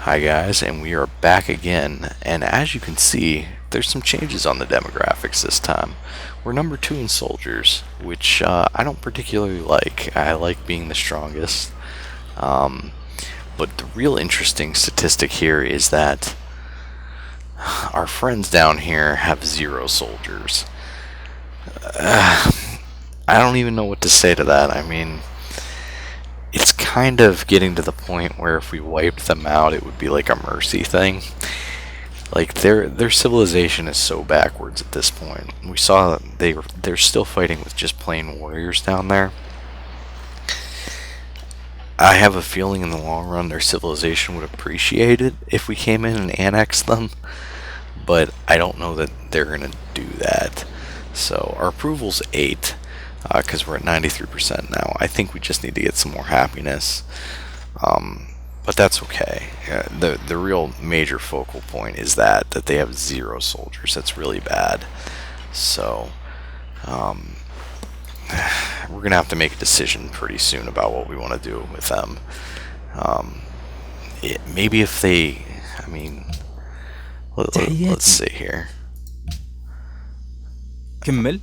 Hi guys, and we are back again, and as you can see, there's some changes on the demographics this time. We're number 2 in soldiers, which I don't particularly like. I like being the strongest. Um, but the real interesting statistic here is that our friends down here have 0 soldiers. I don't even know what to say to that. I mean, it's kind of getting to the point where if we wiped them out, it would be like a mercy thing. Like their civilization is so backwards at this point. We saw they're still fighting with just plain warriors down there. I have a feeling in the long run their civilization would appreciate it if we came in and annexed them, but I don't know that they're gonna do that. So our approval's 8. Because we're at 93% now. I think we just need to get some more happiness, but that's okay. The real major focal point is that they have 0 soldiers. That's really bad. So we're gonna have to make a decision pretty soon about what we want to do with them. Maybe if they, I mean, let's see here. كمل.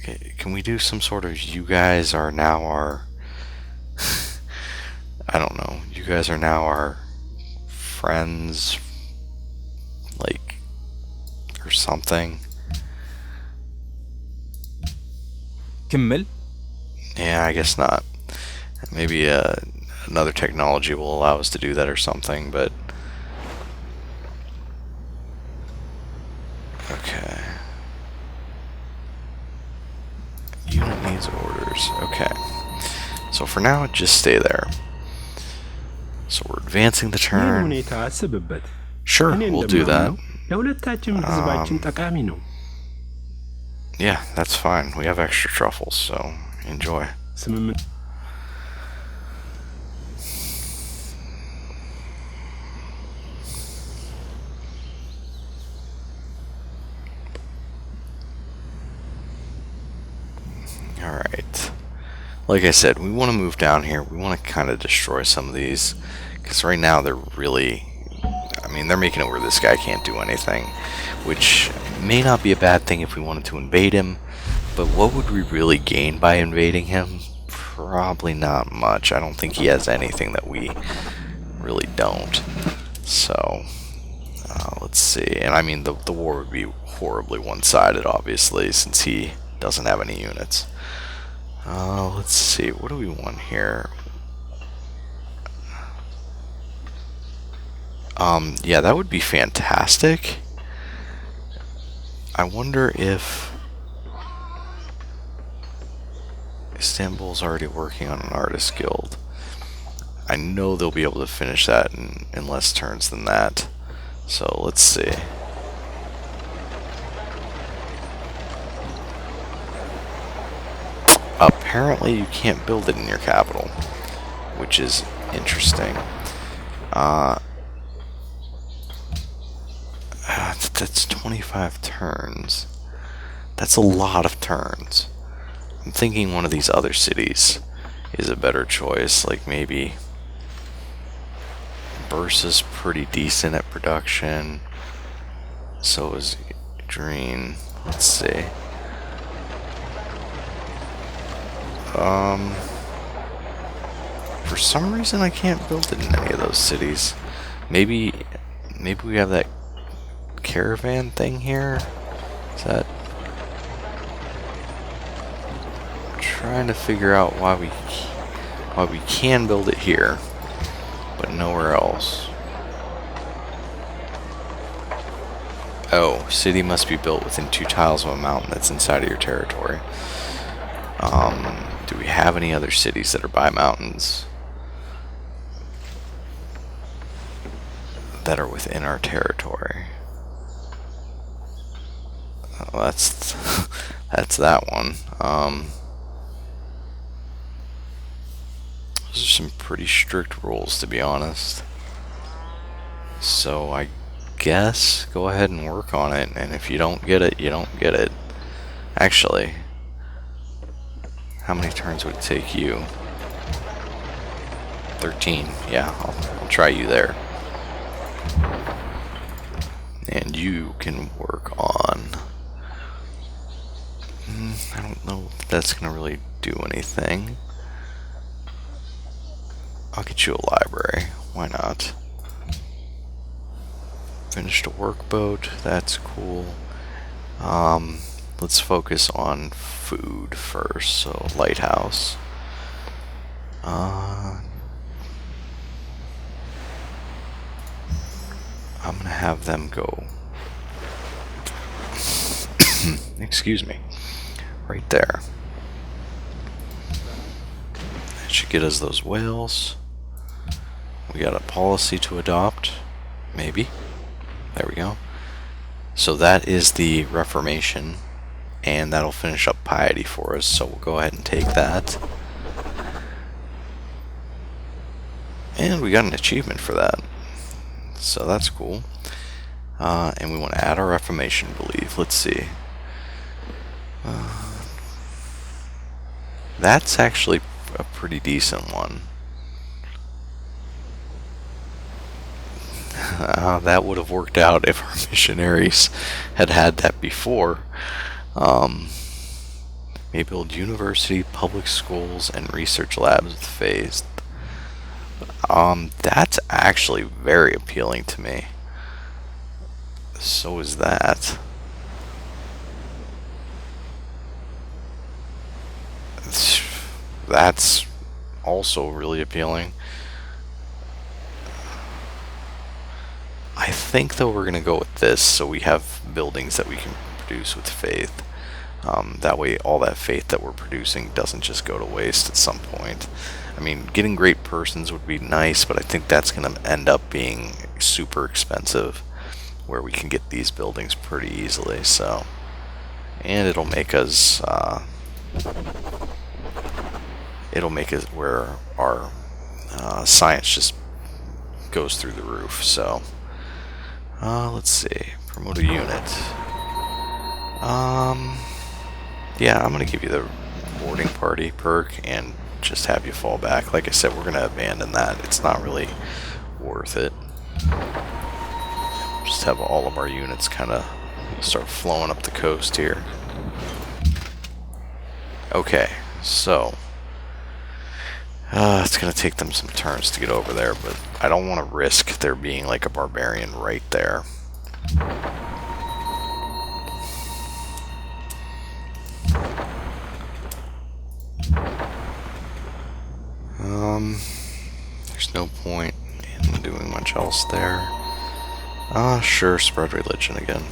Okay, can we do some sort of you guys are now our I don't know, you guys are now our friends, like, or something. كمل. Yeah, I guess not. Maybe another technology will allow us to do that or something, but okay. Unit needs orders. Okay. So for now, just stay there. So we're advancing the turn. Sure, we'll do that. Yeah, that's fine. We have extra truffles, so enjoy. Alright. Like I said, we want to move down here. We want to kind of destroy some of these. Because right now they're really... I mean, they're making it where this guy can't do anything. Which may not be a bad thing if we wanted to invade him. But what would we really gain by invading him? Probably not much. I don't think he has anything that we really don't. So, let's see. And I mean, the war would be horribly one-sided, obviously, since he doesn't have any units. Let's see, what do we want here? Yeah, that would be fantastic. I wonder if Istanbul's already working on an artist guild. I know they'll be able to finish that in less turns than that. So let's see. Apparently you can't build it in your capital, which is interesting. That's 25 turns. That's a lot of turns. I'm thinking one of these other cities is a better choice, like maybe Bursa's pretty decent at production. So is Dreen. Let's see. For some reason I can't build it in any of those cities. Maybe we have that caravan thing here. Is that... I'm trying to figure out why we can build it here, but nowhere else. Oh, city must be built within 2 tiles of a mountain that's inside of your territory. Do we have any other cities that are by mountains that are within our territory? Oh, that's that one. Those are some pretty strict rules, to be honest. So I guess go ahead and work on it, and if you don't get it, you don't get it. Actually, how many turns would it take you? 13. Yeah, I'll try you there. And you can work on... I don't know if that's going to really do anything. I'll get you a library. Why not? Finished a workboat. That's cool. Let's focus on food first. So, lighthouse. I'm going to have them go... Excuse me. Right there. That should get us those whales. We got a policy to adopt. Maybe. There we go. So that is the Reformation, and that'll finish up piety for us, so we'll go ahead and take that. And we got an achievement for that. So that's cool. And we want to add our Reformation belief. Let's see. That's actually a pretty decent one. That would have worked out if our missionaries had had that before. May build university, public schools, and research labs with faith. That's actually very appealing to me. So is that. That's also really appealing. I think though we're going to go with this so we have buildings that we can produce with faith. That way all that faith that we're producing doesn't just go to waste at some point. I mean, getting great persons would be nice, but I think that's going to end up being super expensive where we can get these buildings pretty easily. So, and it'll make us where our science just goes through the roof. So let's see, promote a unit. Yeah, I'm gonna give you the boarding party perk and just have you fall back. Like I said, we're gonna abandon that. It's not really worth it. Just have all of our units kind of start flowing up the coast here. Okay, so it's gonna take them some turns to get over there, but I don't want to risk there being like a barbarian right there. There's no point in doing much else there. Sure, spread religion again.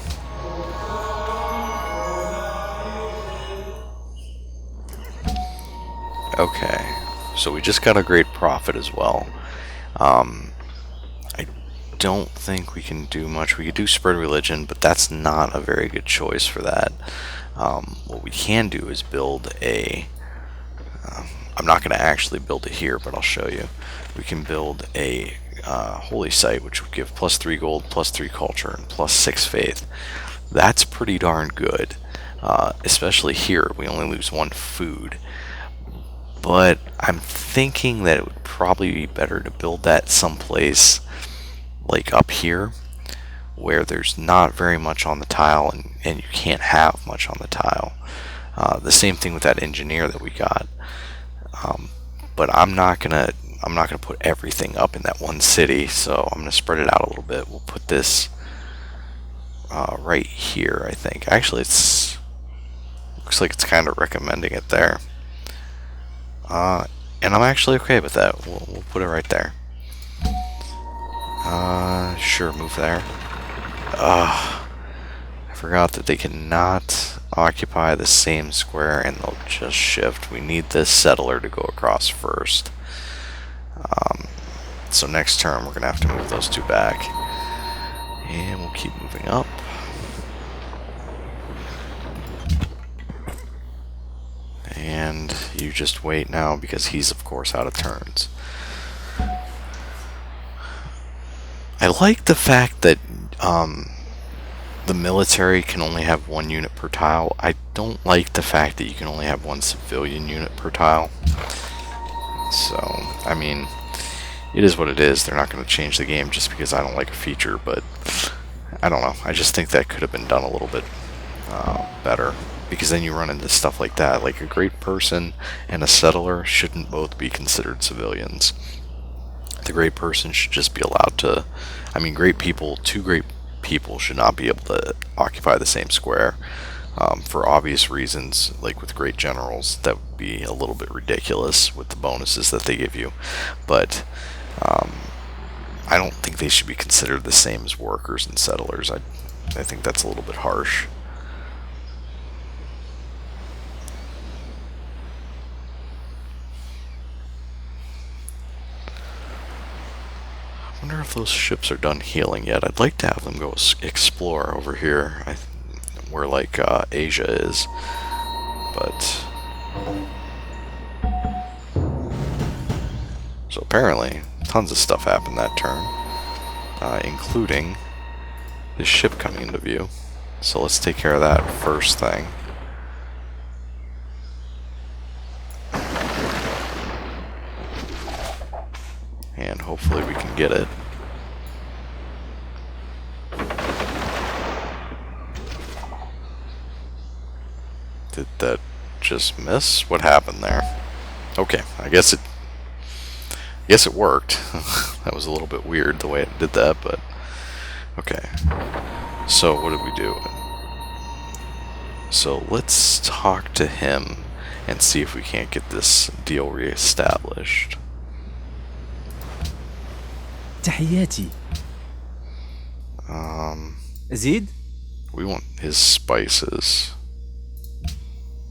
Okay, so we just got a great profit as well. I don't think we can do much. We could do spread religion, but that's not a very good choice for that. What we can do is build a... I'm not going to actually build it here, but I'll show you. We can build a holy site, which would give +3 gold, +3 culture, and +6 faith. That's pretty darn good. Especially here, we only lose 1 food. But I'm thinking that it would probably be better to build that someplace like up here, where there's not very much on the tile, and you can't have much on the tile. The same thing with that engineer that we got. But I'm not gonna put everything up in that one city, so I'm gonna spread it out a little bit. We'll put this right here, I think. Actually, looks like it's kind of recommending it there. And I'm actually okay with that. We'll put it right there. Sure, move there. I forgot that they cannot occupy the same square and they'll just shift. We need this settler to go across first. So next turn we're going to have to move those 2 back. And we'll keep moving up. And you just wait now because he's of course out of turns. I like the fact that the military can only have 1 unit per tile. I don't like the fact that you can only have 1 civilian unit per tile. So, I mean, it is what it is. They're not going to change the game just because I don't like a feature, but I don't know. I just think that could have been done a little bit better. Because then you run into stuff like that. Like a great person and a settler shouldn't both be considered civilians. The great person should just be allowed to. I mean, great people, two great people should not be able to occupy the same square. For obvious reasons, like with great generals, that would be a little bit ridiculous with the bonuses that they give you. But I don't think they should be considered the same as workers and settlers. I think that's a little bit harsh. I wonder if those ships are done healing yet. I'd like to have them go explore over here, where like Asia is, but so apparently tons of stuff happened that turn, including this ship coming into view. So let's take care of that first thing. And hopefully we can get it. Did that just miss? What happened there? Okay, I guess it worked. That was a little bit weird the way it did that, but okay. So what did we do? So let's talk to him and see if we can't get this deal reestablished. تحياتي. زيد. We want his spices.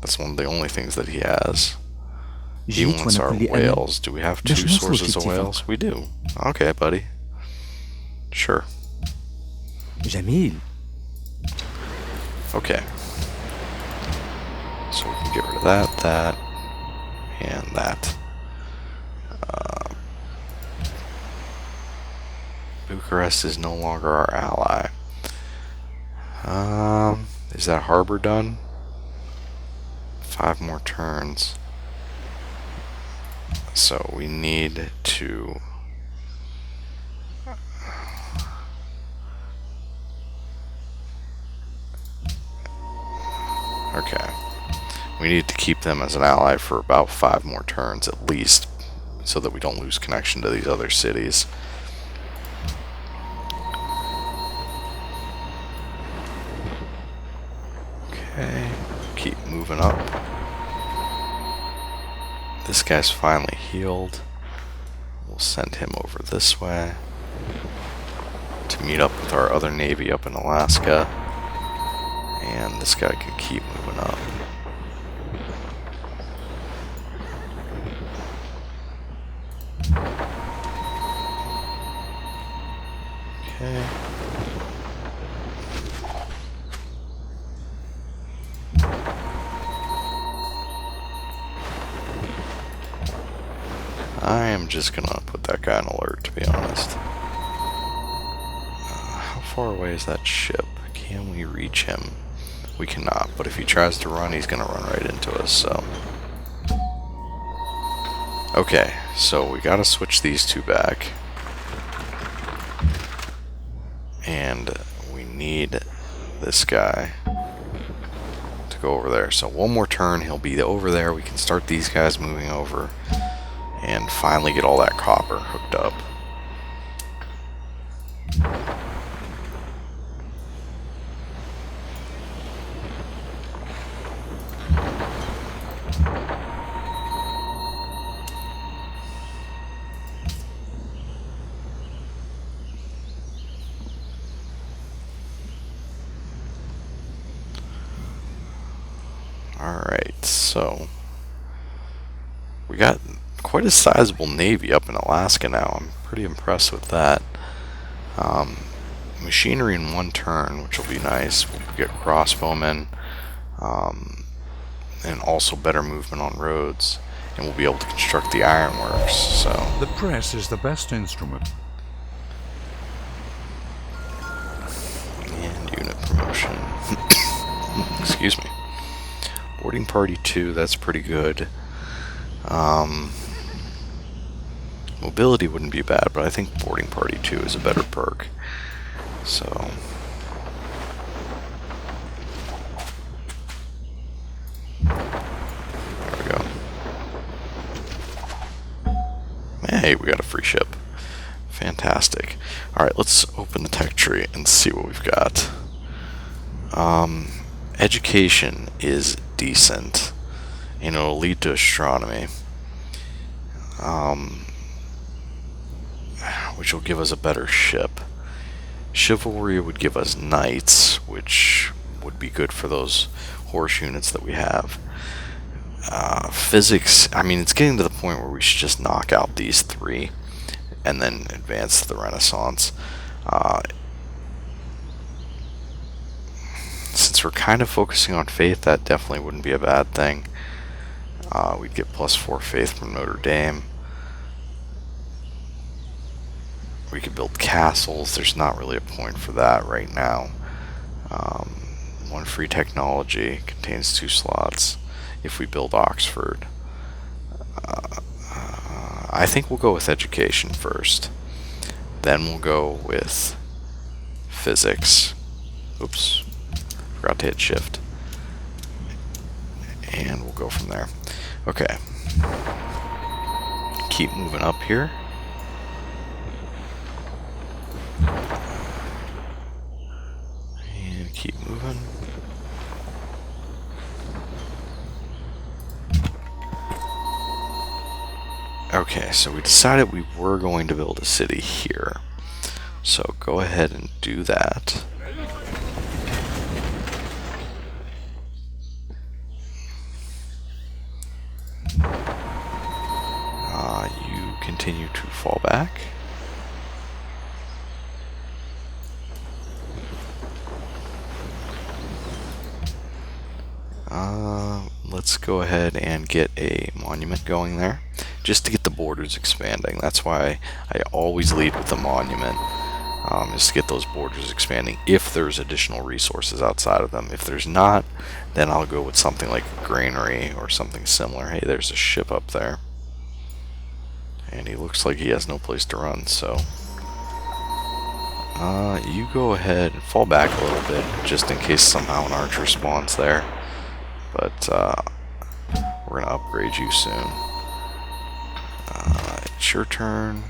That's one of the only things that he has. He wants our whales. Do we have two sources of whales? We do. Okay, buddy. Sure. جميل. Okay. So we can get rid of that, and that. Bucharest is no longer our ally. Is that harbor done? 5 more turns. So we need to okay. We need to keep them as an ally for about 5 more turns at least, so that we don't lose connection to these other cities. Okay, keep moving up. This guy's finally healed. We'll send him over this way to meet up with our other navy up in Alaska. And this guy can keep moving up. Okay. I am just gonna put that guy on alert, to be honest. How far away is that ship? Can we reach him? We cannot, but if he tries to run, he's gonna run right into us, so. Okay, so we gotta switch these two back. And we need this guy to go over there. So one more turn, he'll be over there. We can start these guys moving over and finally get all that copper hooked up. Alright, so we got quite a sizable navy up in Alaska now. I'm pretty impressed with that. Machinery in 1 turn, which will be nice. We'll get crossbowmen, and also better movement on roads, and we'll be able to construct the ironworks. So the press is the best instrument. And unit promotion. Excuse me. Boarding party 2, that's pretty good. Mobility wouldn't be bad, but I think boarding party 2 is a better perk. So there we go. Hey, we got a free ship. Fantastic. Alright, let's open the tech tree and see what we've got. Education is decent, and it'll lead to astronomy, which will give us a better ship. Chivalry would give us knights, which would be good for those horse units that we have. Physics, I mean, it's getting to the point where we should just knock out these 3 and then advance to the Renaissance. Since we're kind of focusing on faith, that definitely wouldn't be a bad thing. We'd get +4 faith from Notre Dame. We could build castles. There's not really a point for that right now. 1 free technology contains 2 slots if we build Oxford. I think we'll go with education first. Then we'll go with physics. Oops. Forgot to hit shift. And we'll go from there. Okay. Keep moving up here. And keep moving. Okay, so we decided we were going to build a city here. So go ahead and do that. You continue to fall back. Let's go ahead and get a monument going there, just to get the borders expanding. That's why I always lead with the monument, just to get those borders expanding if there's additional resources outside of them. If there's not, then I'll go with something like a granary or something similar. Hey, there's a ship up there. And he looks like he has no place to run, so you go ahead and fall back a little bit, just in case somehow an archer spawns there. But we're gonna upgrade you soon. It's your turn.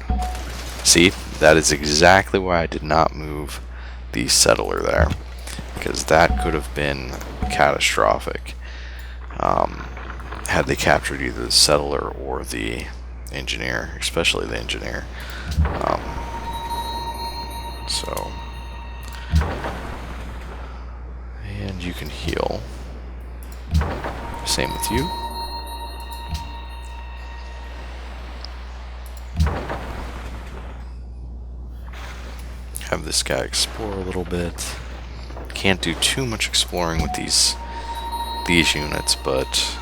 See, that is exactly why I did not move the settler there, because that could have been catastrophic had they captured either the settler or the engineer, especially the engineer. So, and you can heal. Same with you. Have this guy explore a little bit. Can't do too much exploring with these units, but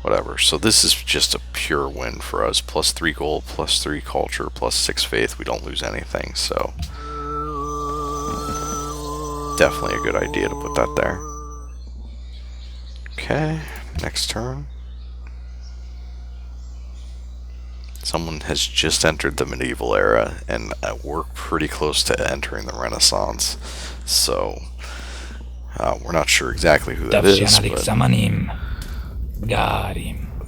whatever. So this is just a pure win for us. +3 gold, +3 culture, +6 faith. We don't lose anything, so definitely a good idea to put that there. Okay, next turn. Someone has just entered the medieval era, and we're pretty close to entering the Renaissance. So we're not sure exactly who that is, but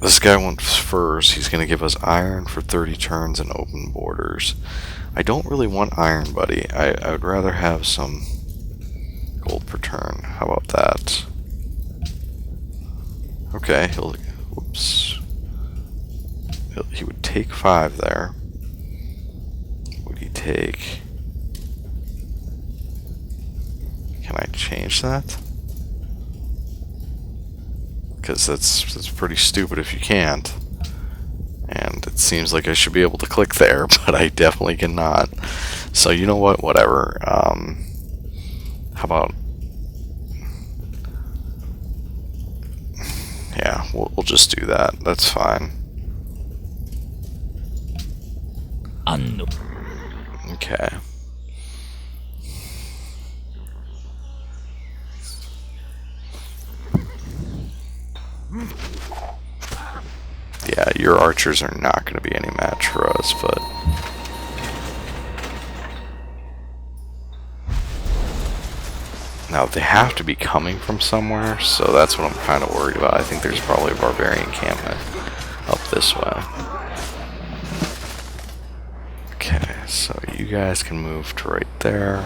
this guy went first. He's going to give us iron for 30 turns and open borders. I don't really want iron, buddy. I would rather have some gold per turn. How about that? Okay, he would take 5 there. Would he take... Can I change that? Because that's pretty stupid if you can't. And it seems like I should be able to click there, but I definitely cannot. So you know what? Whatever. How about... Yeah, we'll just do that. That's fine. Okay. Yeah, your archers are not going to be any match for us, but... Now, they have to be coming from somewhere, so that's what I'm kind of worried about. I think there's probably a barbarian encampment up this way. Okay, so you guys can move to right there.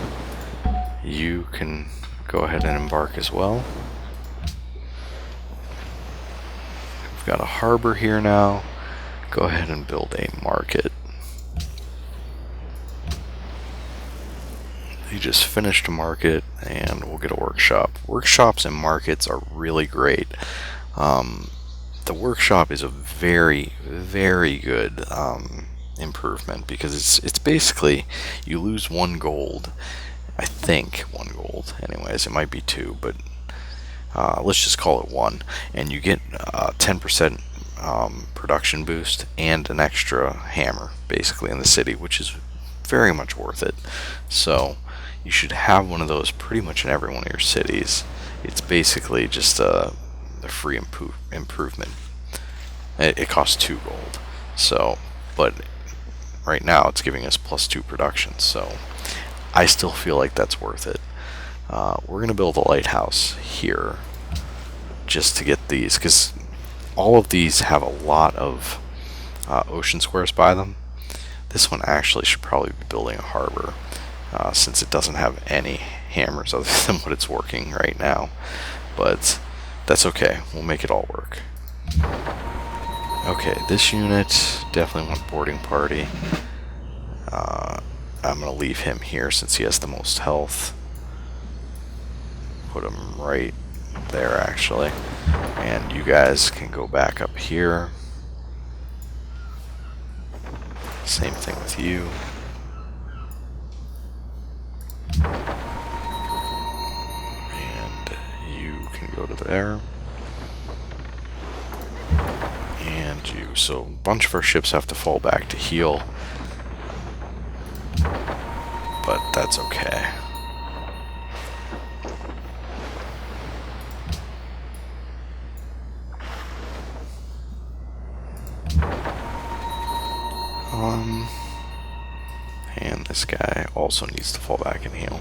You can go ahead and embark as well. We've got a harbor here now. Go ahead and build a market. You just finished a market, and we'll get a workshop. Workshops and markets are really great. The workshop is a very, very good improvement, because it's basically you lose 1 gold. I think 1 gold. Anyways, it might be 2, but let's just call it 1, and you get 10% production boost and an extra hammer, basically, in the city, which is very much worth it. So you should have one of those pretty much in every one of your cities. It's basically just a free improvement. It costs 2 gold. So, but right now it's giving us +2 production. So I still feel like that's worth it. We're gonna build a lighthouse here just to get these, because all of these have a lot of ocean squares by them. This one actually should probably be building a harbor, since it doesn't have any hammers other than what it's working right now. But that's okay, we'll make it all work. Okay, this unit definitely want boarding party. I'm going to leave him here since he has the most health. Put him right there, actually. And you guys can go back up here. Same thing with you. And you can go to there. And you. So a bunch of our ships have to fall back to heal. But that's okay. And this guy also needs to fall back and heal.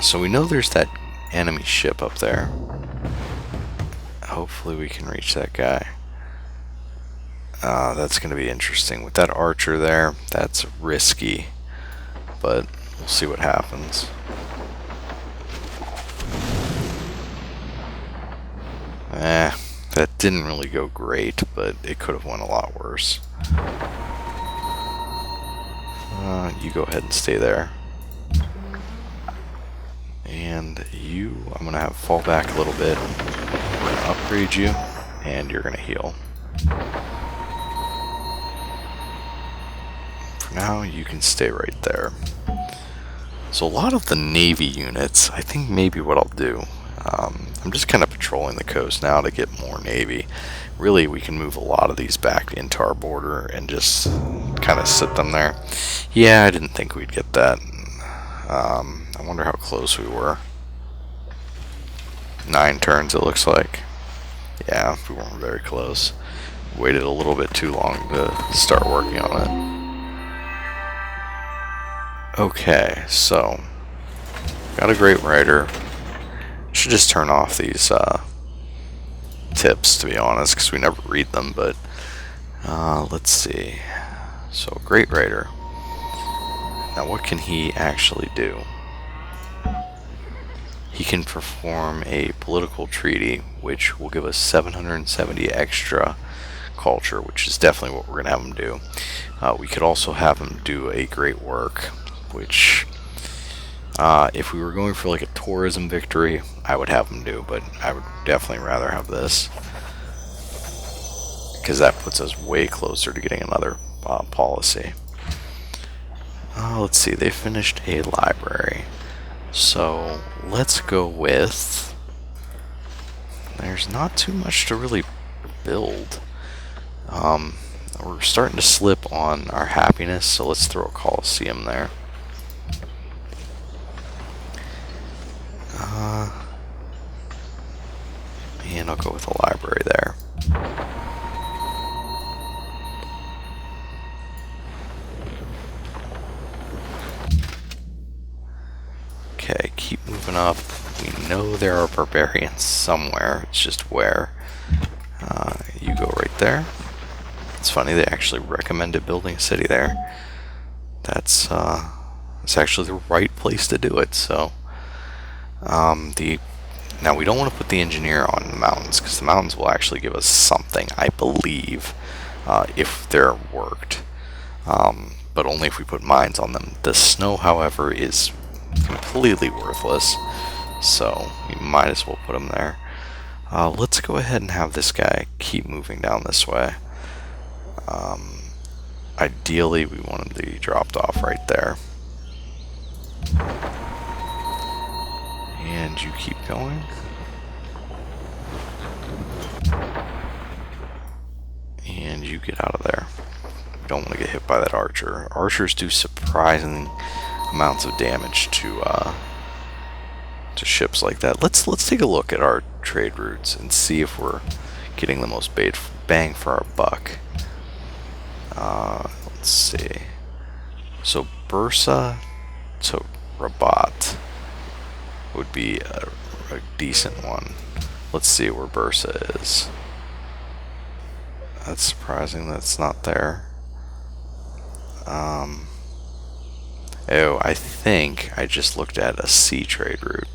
So we know there's that enemy ship up there. Hopefully we can reach that guy. That's going to be interesting. With that archer there, that's risky. But we'll see what happens. That didn't really go great, but it could have went a lot worse. You go ahead and stay there. And you, I'm going to have fall back a little bit. We're going to upgrade you, and you're going to heal. For now, you can stay right there. So a lot of the Navy units, I think maybe what I'll do, I'm just kind of patrolling the coast now to get more Navy. Really, we can move a lot of these back into our border and just kind of sit them there. Yeah, I didn't think we'd get that. I wonder how close we were. 9 turns, it looks like. Yeah, we weren't very close. Waited a little bit too long to start working on it. Okay, so got a great writer. Should just turn off these tips, to be honest, because we never read them. But let's see. So great writer. Now, what can he actually do? He can perform a political treaty, which will give us 770 extra culture, which is definitely what we're going to have him do. We could also have him do a great work, which, if we were going for like a tourism victory, I would have him do, but I would definitely rather have this, because that puts us way closer to getting another policy. Let's see, they finished a library. So let's go with, there's not too much to really build. We're starting to slip on our happiness, so let's throw a Coliseum there. And I'll go with a library there. Okay, keep moving up. We know there are barbarians somewhere. It's just where. You go right there. It's funny, they actually recommended building a city there. That's it's actually the right place to do it. So, now we don't want to put the engineer on the mountains because the mountains will actually give us something, I believe, if they're worked. But only if we put mines on them. The snow, however, is completely worthless, so we might as well put them there. Let's go ahead and have this guy keep moving down this way. Ideally, we want him to be dropped off right there. And you keep going. And you get out of there. You don't want to get hit by that archer. Archers do surprising amounts of damage to ships like that. Let's take a look at our trade routes and see if we're getting the most bang for our buck. Let's see. So Bursa to Rabat would be a decent one. Let's see where Bursa is. That's surprising that's not there. Oh, I think I just looked at a sea trade route.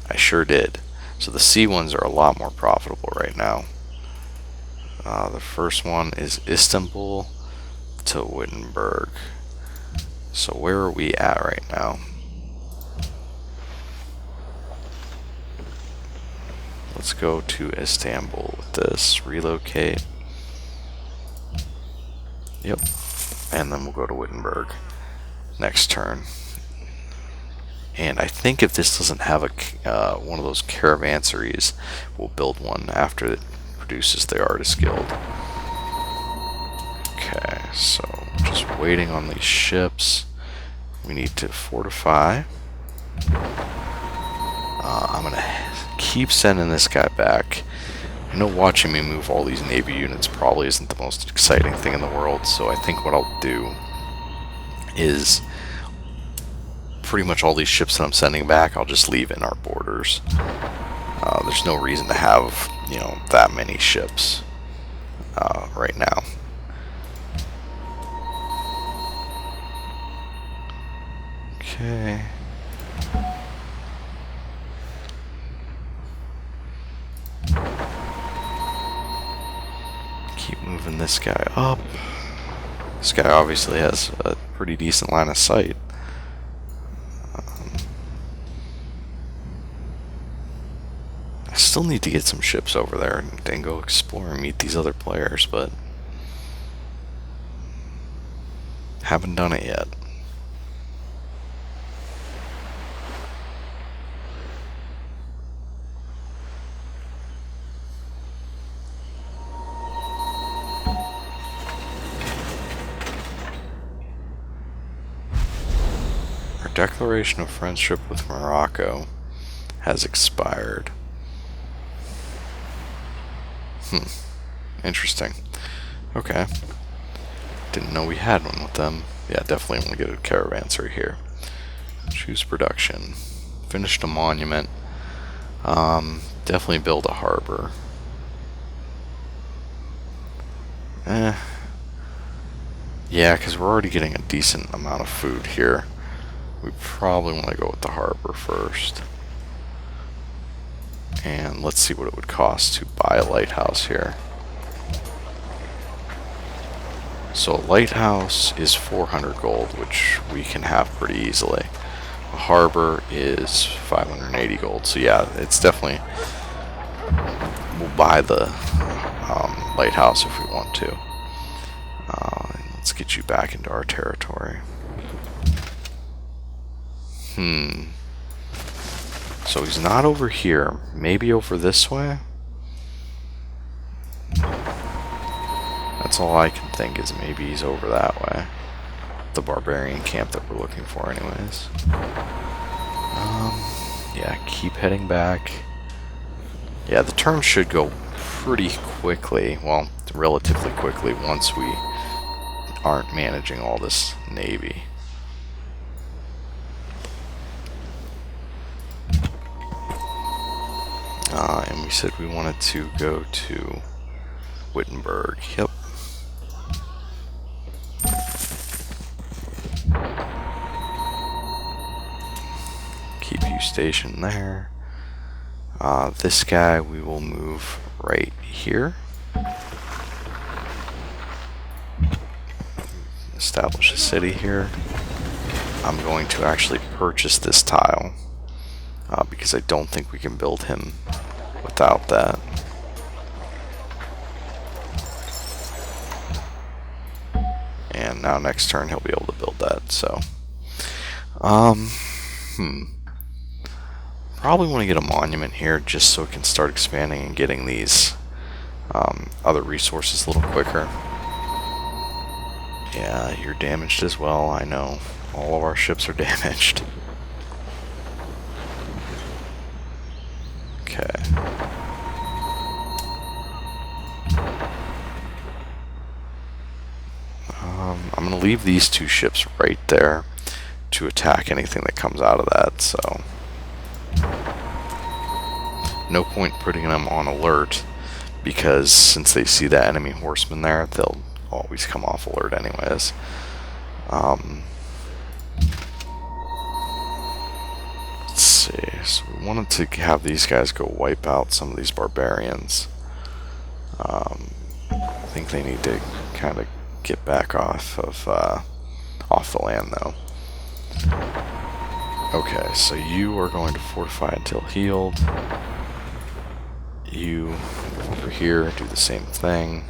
I sure did. So the sea ones are a lot more profitable right now. The first one is Istanbul to Wittenberg. So where are we at right now? Let's go to Istanbul with this. Relocate. Yep. And then we'll go to Wittenberg next turn. And I think if this doesn't have a one of those caravanseries, we'll build one after it produces the Artist Guild. Okay, so just waiting on these ships. We need to fortify. I'm gonna keep sending this guy back. I know watching me move all these Navy units probably isn't the most exciting thing in the world, so I think what I'll do is pretty much all these ships that I'm sending back, I'll just leave in our borders. There's no reason to have, that many ships right now. Okay. Keep moving this guy up. This guy obviously has a pretty decent line of sight. I still need to get some ships over there and go explore and meet these other players, but haven't done it yet. Our declaration of friendship with Morocco has expired. Interesting. Okay. Didn't know we had one with them. Yeah, definitely want to get a caravanserai here. Choose production. Finished a monument. Definitely build a harbor. Yeah, because we're already getting a decent amount of food here. We probably want to go with the harbor first. And let's see what it would cost to buy a lighthouse here. So a lighthouse is 400 gold, which we can have pretty easily. A harbor is 580 gold. So yeah, it's definitely... We'll buy the lighthouse if we want to. Let's get you back into our territory. So he's not over here. Maybe over this way? That's all I can think, is maybe he's over that way. The barbarian camp that we're looking for anyways. Yeah, keep heading back. Yeah, the turn should go pretty quickly. Well, relatively quickly once we aren't managing all this navy. And we said we wanted to go to Wittenberg. Yep. Keep you stationed there. This guy we will move right here. Establish a city here. I'm going to actually purchase this tile because I don't think we can build him without that. And now next turn he'll be able to build that. So, probably want to get a monument here just so it can start expanding and getting these other resources a little quicker. Yeah, you're damaged as well. I know. All of our ships are damaged. Okay. I'm going to leave these two ships right there to attack anything that comes out of that, so no point putting them on alert, because since they see that enemy horseman there, they'll always come off alert anyways. Let's see, so we wanted to have these guys go wipe out some of these barbarians. I think they need to kind of get back off the land though. Okay, so you are going to fortify until healed. You over here do the same thing.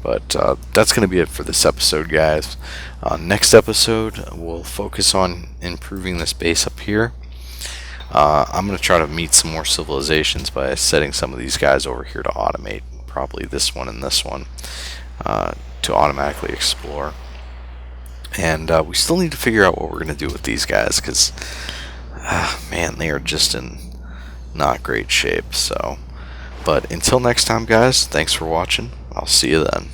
But that's going to be it for this episode, guys. Next episode, we'll focus on improving this base up here. I'm going to try to meet some more civilizations by setting some of these guys over here to automate. Probably this one and this one to automatically explore. And we still need to figure out what we're going to do with these guys, because, man, they are just in not great shape. So, but until next time, guys, thanks for watching. I'll see you then.